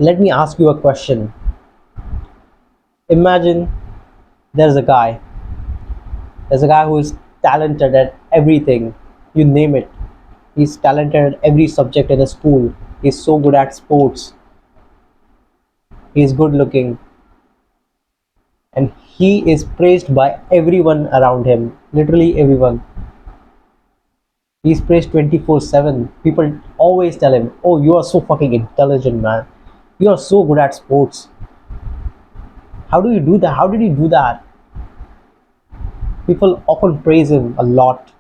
Let me ask you a question. Imagine there's a guy. There's a guy who is talented at everything. You name it. He's talented at every subject in a school. He's so good at sports. He's good looking. And he is praised by everyone around him. Literally everyone. He's praised 24/7. People always tell him, "Oh, you are so fucking intelligent, man. You are so good at sports. How do you do that? How did you do that?" People often praise him a lot.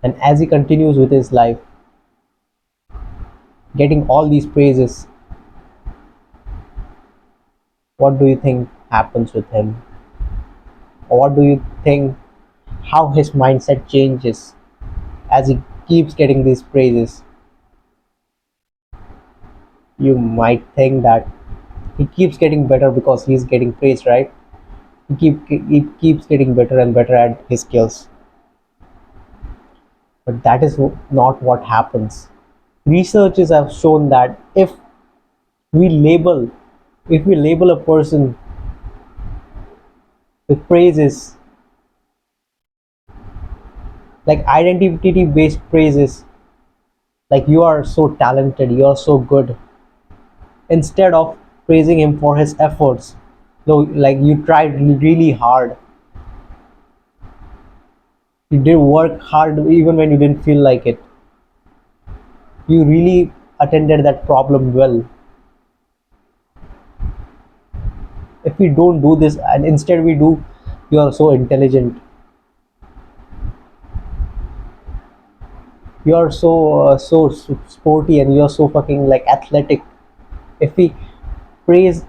And as he continues with his life, getting all these praises, what do you think happens with him? Or what do you think how his mindset changes as he keeps getting these praises? You might think that he keeps getting better because he's getting praised, right? He keeps getting better and better at his skills. But that is not what happens. Researchers have shown that we label if we label a person with praises, like identity based praises, like you are so talented, you are so good, instead of praising him for his efforts, though, like you tried really hard, you did work hard even when you didn't feel like it, you really attended that problem well. If we don't do this and instead we do, you are so intelligent, you are so sporty, and you are so fucking like athletic. If we praise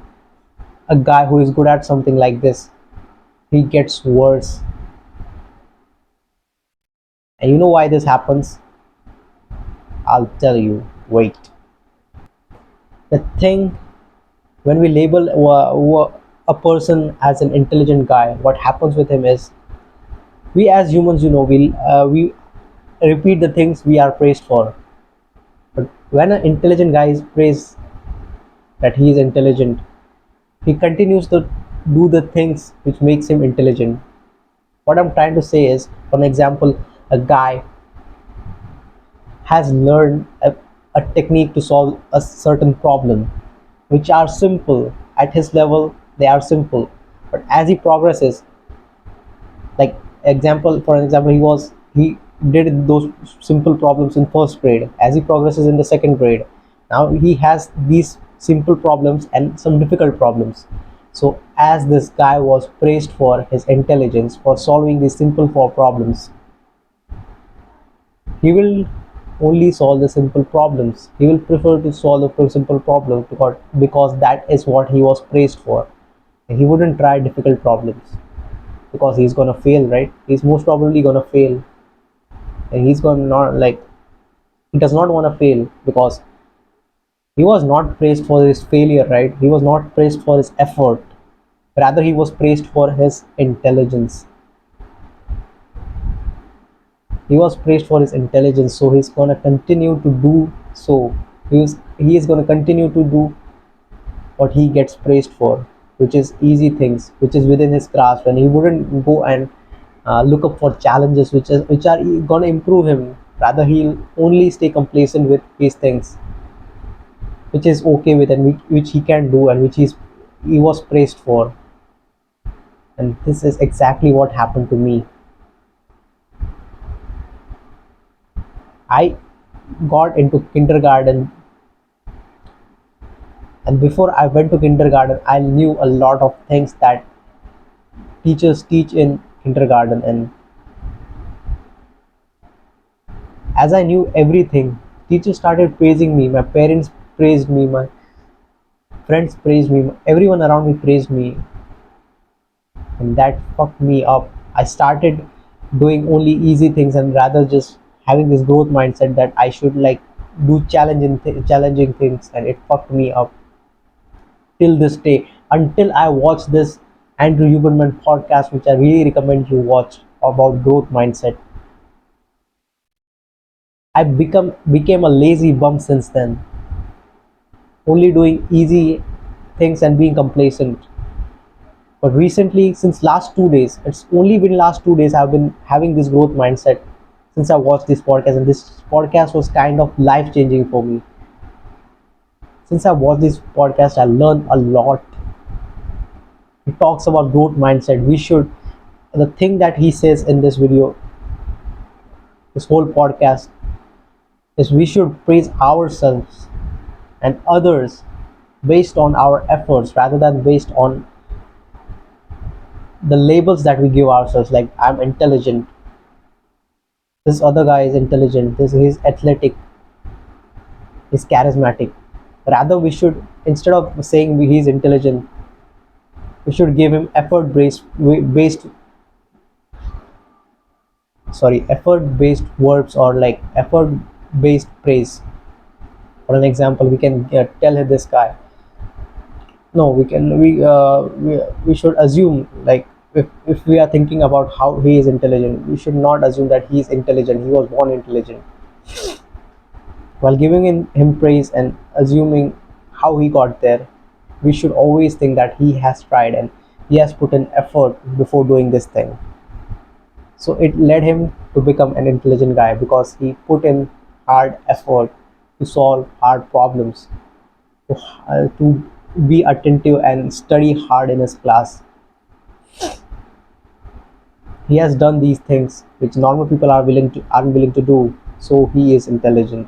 a guy who is good at something like this, he gets worse. And you know why this happens? I'll tell you. Wait. The thing, when we label a person as an intelligent guy, what happens with him is, we as humans, we repeat the things we are praised for. But when an intelligent guy is praised that he is intelligent, he continues to do the things which makes him intelligent. What I'm trying to say is, for an example, a guy has learned a technique to solve a certain problem, which are simple at his level, they are simple, but as he progresses, like example for an example, he did those simple problems in first grade. As he progresses in the second grade, now he has these simple problems and some difficult problems. So as this guy was praised for his intelligence for solving these simple four problems, he will only solve the simple problems. He will prefer to solve the simple problem because that is what he was praised for. He wouldn't try difficult problems because he's gonna fail, right? He's most probably gonna fail, and he's gonna not like he does not want to fail because he was not praised for his failure, right? He was not praised for his effort. Rather, he was praised for his intelligence. He was praised for his intelligence, so he's gonna continue to do so. He is gonna continue to do what he gets praised for, which is easy things, which is within his grasp, and he wouldn't go and look up for challenges which are gonna improve him. Rather, he'll only stay complacent with these things, which is okay with, and which he can do, and he was praised for. And this is exactly what happened to me. I got into kindergarten, and before I went to kindergarten, I knew a lot of things that teachers teach in kindergarten. And as I knew everything, teachers started praising me, my parents praised me, my friends praised me, everyone around me praised me, and that fucked me up. I started doing only easy things and rather just having this growth mindset that I should like do challenging things, and it fucked me up till this day, until I watched this Andrew Huberman podcast, which I really recommend you watch, about growth mindset. I became a lazy bum since then. only doing easy things and being complacent. But recently, since last 2 days, it's only been last 2 days, I've been having this growth mindset since I watched this podcast, and this podcast was kind of life changing for me. Since I watched this podcast, I learned a lot. He talks about growth mindset. We should, the thing that he says in this video, this whole podcast, is we should praise ourselves and others based on our efforts rather than based on the labels that we give ourselves, like I'm intelligent, this other guy is intelligent, this he's athletic, he's charismatic. Rather, we should, instead of saying he's intelligent, we should give him effort based verbs, or like effort based praise. For an example, we can tell this guy, no, we should assume, like, if we are thinking about how he is intelligent, we should not assume that he is intelligent, he was born intelligent. While giving him praise and assuming how he got there, we should always think that he has tried and he has put in effort before doing this thing. So it led him to become an intelligent guy because he put in hard effort to solve hard problems, to be attentive and study hard in his class. He has done these things which normal people aren't willing to do, so he is intelligent.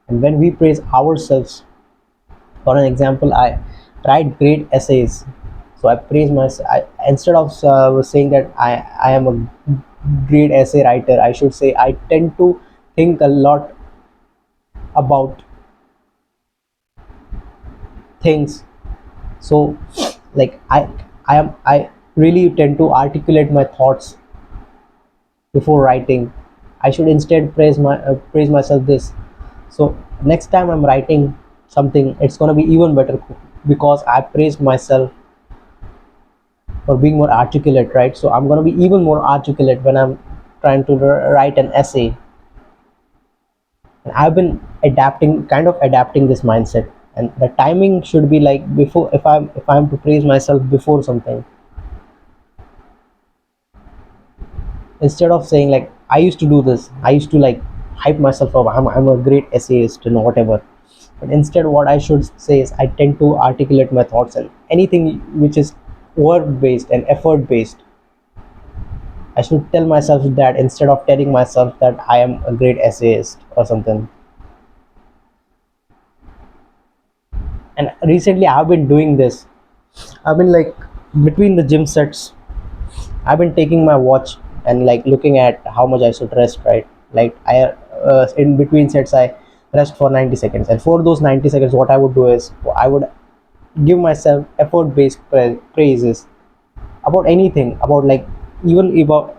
And when we praise ourselves, for an example, I write great essays, so I praise myself. Instead of saying that I am a great essay writer, I should say I tend to think a lot about things. So, like, I really tend to articulate my thoughts before writing. I should instead praise myself this. So next time I'm writing something, it's gonna be even better because I praised myself for being more articulate, right? So I'm gonna be even more articulate when I'm trying to write an essay. And I've been adapting this mindset, and the timing should be like before. If I'm to praise myself before something, instead of saying like I used to do this, I used to like hype myself up. I'm a great essayist and whatever. But instead, what I should say is I tend to articulate my thoughts, and anything which is work based and effort based, I should tell myself that instead of telling myself that I am a great essayist or something. And recently, I've been doing this. I've been like between the gym sets, I've been taking my watch and like looking at how much I should rest, right? Like in between sets, I rest for 90 seconds, and for those 90 seconds, what I would do is I would give myself effort based praises about anything, about like even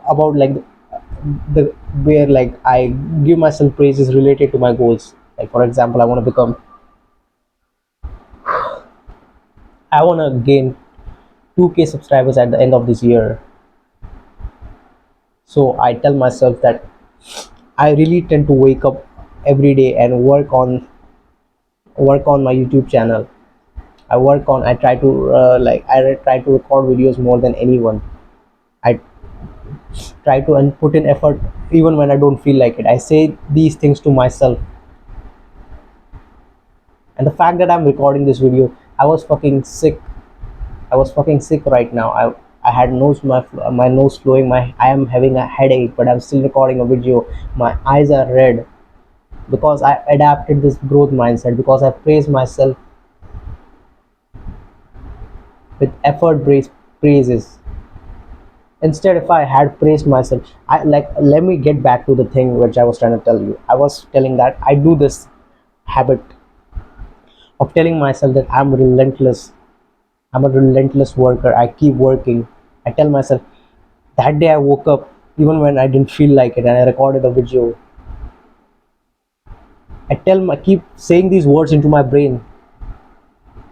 about like the where like I give myself praises related to my goals. Like, for example, I want to gain 2k subscribers at the end of this year. So I tell myself that I really tend to wake up every day and work on my YouTube channel. I try to try to record videos more than anyone. I try to and put in effort even when I don't feel like it. I say these things to myself. And the fact that I'm recording this video, I was fucking sick. I was fucking sick right now. I had my nose flowing. I am having a headache, but I'm still recording a video. My eyes are red because I adapted this growth mindset, because I praise myself with effort based praises. Instead, if I had praised myself, I like, let me get back to the thing which I was trying to tell you. I was telling that I do this habit of telling myself that I'm a relentless worker. I keep working. I tell myself that day I woke up even when I didn't feel like it and I recorded a video. I keep saying these words into my brain,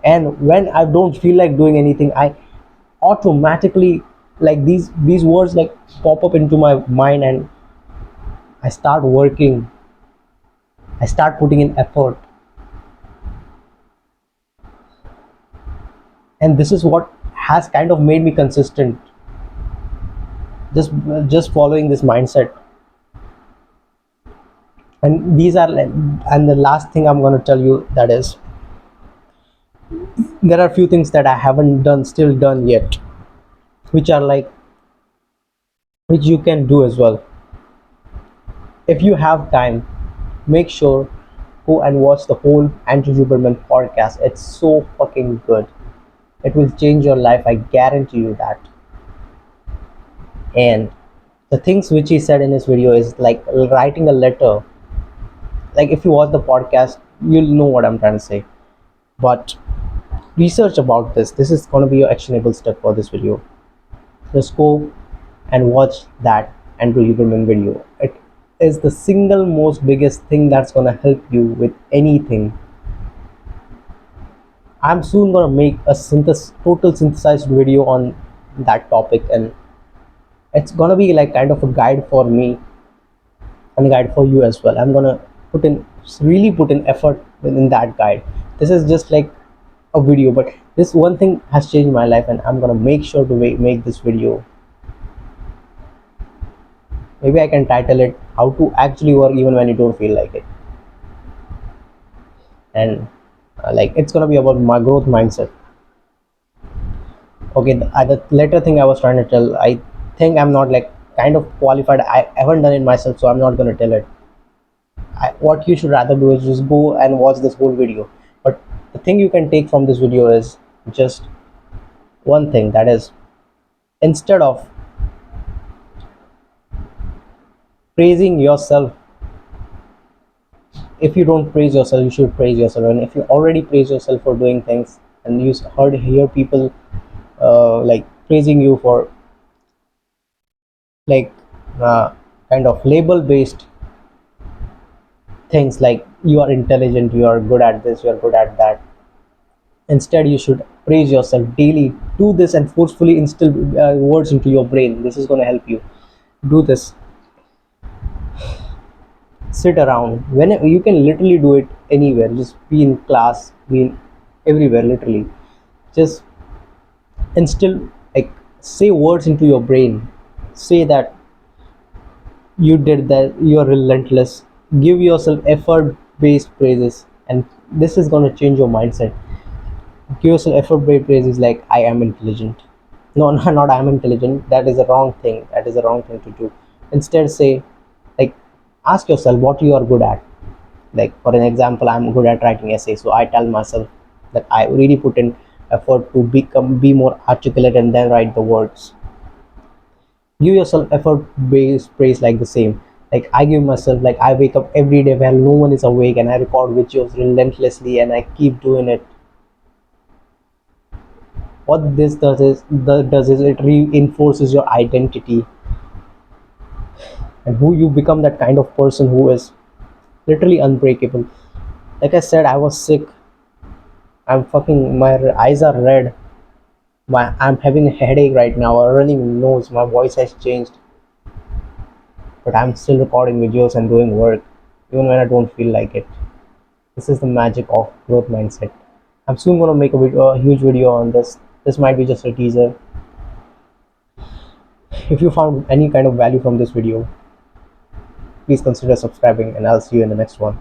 and when I don't feel like doing anything, I automatically, like, these words like pop up into my mind, and I start working. I start putting in effort. and this is what has kind of made me consistent, just just following this mindset. And these are like, and the last thing I'm going to tell you, that is, there are few things that I haven't done still done yet, which are like, which you can do as well. If you have time, make sure go and watch the whole Andrew Huberman podcast. It's so fucking good. It will change your life, I guarantee you that. And the things which he said in his video is like writing a letter. Like if you watch the podcast, you'll know what I'm trying to say. But research about this. This is going to be your actionable step for this video. Just go and watch that Andrew Huberman video. It is the single most biggest thing that's going to help you with anything. I'm soon going to make a total synthesized video on that topic, and it's going to be like kind of a guide for me and a guide for you as well. I'm going to put in really put in effort within that guide. This is just like a video, but this one thing has changed my life, and I'm going to make sure to make this video. Maybe I can title it how to actually work even when you don't feel like it. And like it's gonna be about my growth mindset. Okay, the later thing I was trying to tell, I think I'm not like kind of qualified. I haven't done it myself, so I'm not gonna tell it. What you should rather do is just go and watch this whole video. But the thing you can take from this video is just one thing, that is, instead of praising yourself, if you don't praise yourself, you should praise yourself. And if you already praise yourself for doing things, and you hear people like praising you for like uh, kind of label based things, like you are intelligent, you are good at this, you are good at that, instead you should praise yourself daily. Do this and forcefully instill words into your brain. This is going to help you do this. Sit around whenever you can, literally do it anywhere. Just be in class, be in everywhere, literally. Just instill, like, say words into your brain. Say that you did that, you're relentless. Give yourself effort based praises, and this is going to change your mindset. Give yourself effort based praises like I am intelligent. No, not I am intelligent. That is a wrong thing. That is a wrong thing to do. Instead say, like, ask yourself what you are good at. Like for an example, I'm good at writing essays, so I tell myself that I really put in effort to be more articulate and then write the words. Give yourself effort based praise like the same. Like I give myself, like I wake up every day while no one is awake and I record videos relentlessly and I keep doing it. What this does is it reinforces your identity, and who you become, that kind of person who is literally unbreakable. Like I said, I was sick. I'm fucking, my eyes are red. I'm having a headache right now, a running nose, my voice has changed, but I'm still recording videos and doing work even when I don't feel like it. This is the magic of growth mindset. I'm soon going to make a huge video on this. This might be just a teaser. If you found any kind of value from this video, please consider subscribing, and I'll see you in the next one.